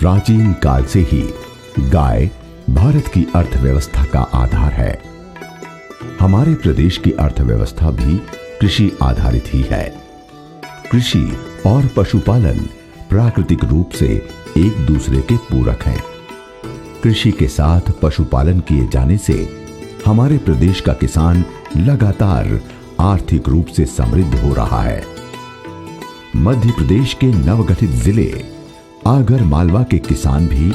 प्राचीन काल से ही गाय भारत की अर्थव्यवस्था का आधार है। हमारे प्रदेश की अर्थव्यवस्था भी कृषि आधारित ही है। कृषि और पशुपालन प्राकृतिक रूप से एक दूसरे के पूरक हैं। कृषि के साथ पशुपालन किए जाने से हमारे प्रदेश का किसान लगातार आर्थिक रूप से समृद्ध हो रहा है। मध्य प्रदेश के नवगठित जिले आगर मालवा के किसान भी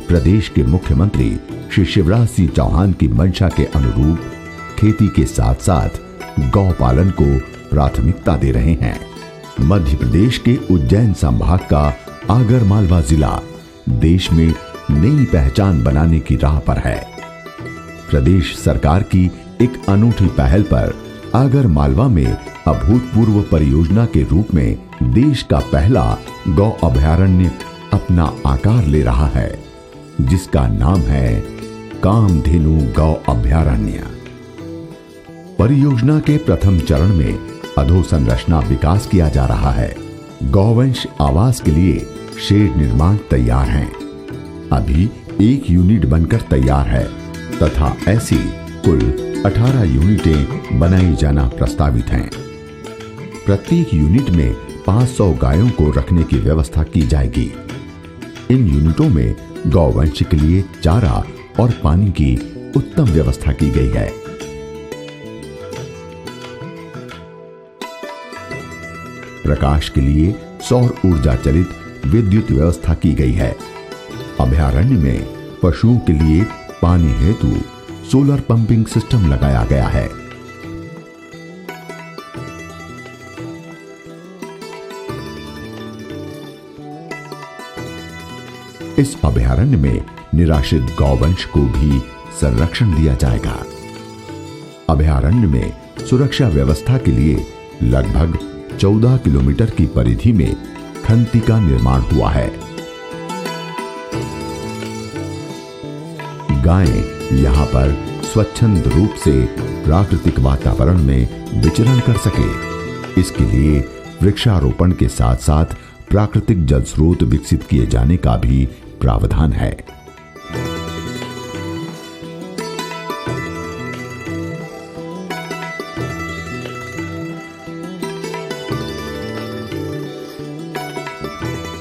प्रदेश के मुख्यमंत्री श्री शिवराज सिंह चौहान की मंशा के अनुरूप खेती के साथ साथ गौ पालन को प्राथमिकता दे रहे हैं। मध्य प्रदेश के उज्जैन संभाग का आगर मालवा जिला देश में नई पहचान बनाने की राह पर है। प्रदेश सरकार की एक अनूठी पहल पर आगर मालवा में अभूतपूर्व परियोजना के रूप में देश का पहला गौ अभयारण्य अपना आकार ले रहा है, जिसका नाम है कामधेनु गौ अभयारण्य। परियोजना के प्रथम चरण में अधोसंरचना विकास किया जा रहा है। गौवंश आवास के लिए शेड निर्माण तैयार हैं। अभी 1 यूनिट बनकर तैयार है तथा ऐसी कुल 18 यूनिटें बनाई जाना प्रस्तावित हैं। प्रत्येक यूनिट में 500 गायों को रखने की व्यवस्था की जाएगी। इन यूनिटों में गौवंश के लिए चारा और पानी की उत्तम व्यवस्था की गई है। प्रकाश के लिए सौर ऊर्जा चलित विद्युत व्यवस्था की गई है। अभयारण्य में पशुओं के लिए पानी हेतु सोलर पंपिंग सिस्टम लगाया गया है। इस अभयारण्य में निराश्रित गौवंश को भी संरक्षण दिया जाएगा। अभयारण्य में सुरक्षा व्यवस्था के लिए लगभग 14 किलोमीटर की परिधि में खंती का निर्माण हुआ है। गायें यहां पर स्वच्छंद रूप से प्राकृतिक वातावरण में विचरण कर सके, इसके लिए वृक्षारोपण के साथ साथ प्राकृतिक जल स्रोत विकसित किए जाने का भी प्रावधान है।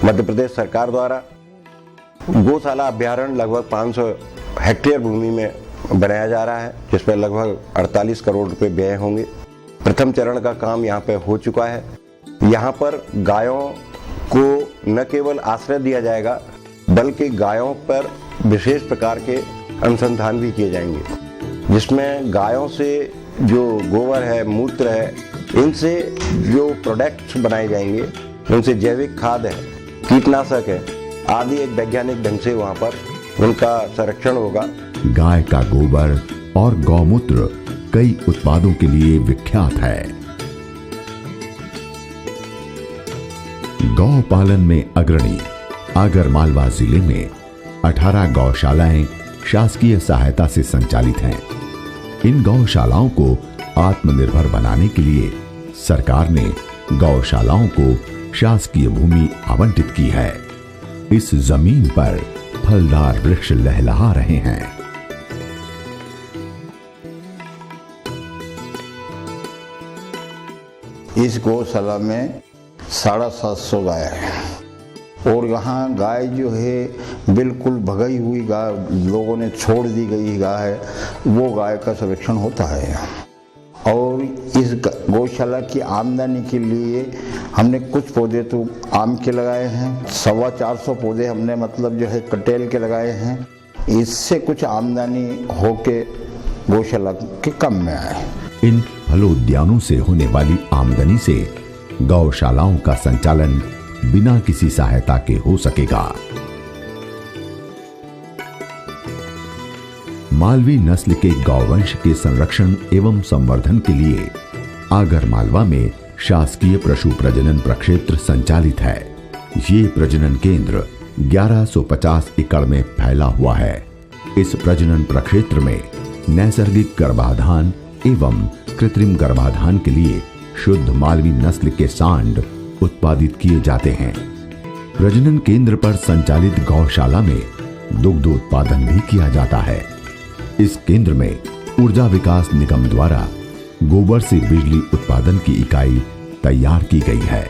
मध्य प्रदेश सरकार द्वारा गौशाला अभयारण्य लगभग 500 हेक्टेयर भूमि में बनाया जा रहा है, जिसमें लगभग 48 करोड़ रुपए व्यय होंगे। प्रथम चरण का काम यहाँ पे हो चुका है। यहाँ पर गायों को न केवल आश्रय दिया जाएगा, बल्कि गायों पर विशेष प्रकार के अनुसंधान भी किए जाएंगे, जिसमें गायों से जो गोबर है, मूत्र है, इनसे जो प्रोडक्ट्स बनाए जाएंगे, उनसे जैविक खाद है, कीटनाशक है आदि एक वैज्ञानिक ढंग से वहाँ पर उनका संरक्षण होगा। गाय का गोबर और गौमूत्र कई उत्पादों के लिए विख्यात है। गौ पालन में अग्रणी आगर मालवा जिले में 18 गौशालाएं शासकीय सहायता से संचालित हैं। इन गौशालाओं को आत्मनिर्भर बनाने के लिए सरकार ने गौशालाओं को शासकीय भूमि आवंटित की है। इस जमीन पर फलदार वृक्ष लहलहा रहे हैं। इस गौशाला में 750 गाय है और यहाँ गाय जो है बिल्कुल भगाई हुई गाय, लोगों ने छोड़ दी गई गाय है, वो गाय का संरक्षण होता है। और इस गौशाला की आमदनी के लिए हमने कुछ पौधे तो आम के लगाए हैं, 450 पौधे हमने मतलब जो है कटेल के लगाए हैं। इससे कुछ आमदनी होके गौशाला के कम में आए। इन फलोद्यानों से होने वाली आमदनी से गौशालाओं का संचालन बिना किसी सहायता के हो सकेगा। मालवी नस्ल के गौवंश के संरक्षण एवं संवर्धन के लिए आगर मालवा में शासकीय पशु प्रजनन प्रक्षेत्र संचालित है। ये प्रजनन केंद्र 1150 एकड़ में फैला हुआ है। इस प्रजनन प्रक्षेत्र में नैसर्गिक गर्भाधान एवं कृत्रिम गर्भाधान के लिए शुद्ध मालवी नस्ल के सांड उत्पादित किए जाते हैं। प्रजनन केंद्र पर संचालित गौशाला में दुग्ध उत्पादन भी किया जाता है। इस केंद्र में ऊर्जा विकास निगम द्वारा गोबर से बिजली उत्पादन की इकाई तैयार की गई है।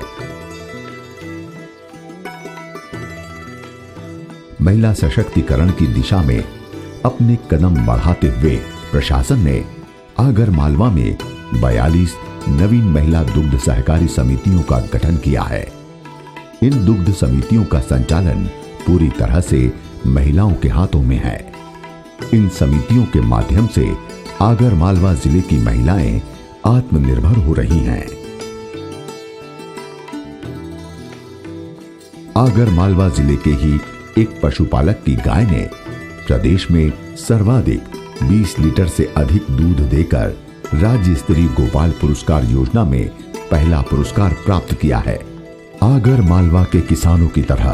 महिला सशक्तिकरण की दिशा में अपने कदम बढ़ाते हुए प्रशासन ने आगर मालवा में 42 नवीन महिला दुग्ध सहकारी समितियों का गठन किया है। इन दुग्ध समितियों का संचालन पूरी तरह से महिलाओं के हाथों में है। इन समितियों के माध्यम से आगर मालवा जिले की महिलाएं आत्मनिर्भर हो रही हैं। आगर मालवा जिले के ही एक पशुपालक की गाय ने प्रदेश में सर्वाधिक 20 लीटर से अधिक दूध देकर राज्य स्तरीय गोपाल पुरस्कार योजना में पहला पुरस्कार प्राप्त किया है। आगर मालवा के किसानों की तरह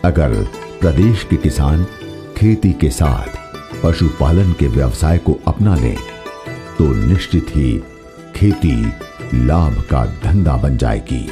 अगर प्रदेश के किसान खेती के साथ पशुपालन के व्यवसाय को अपना लें तो निश्चित ही खेती लाभ का धंधा बन जाएगी।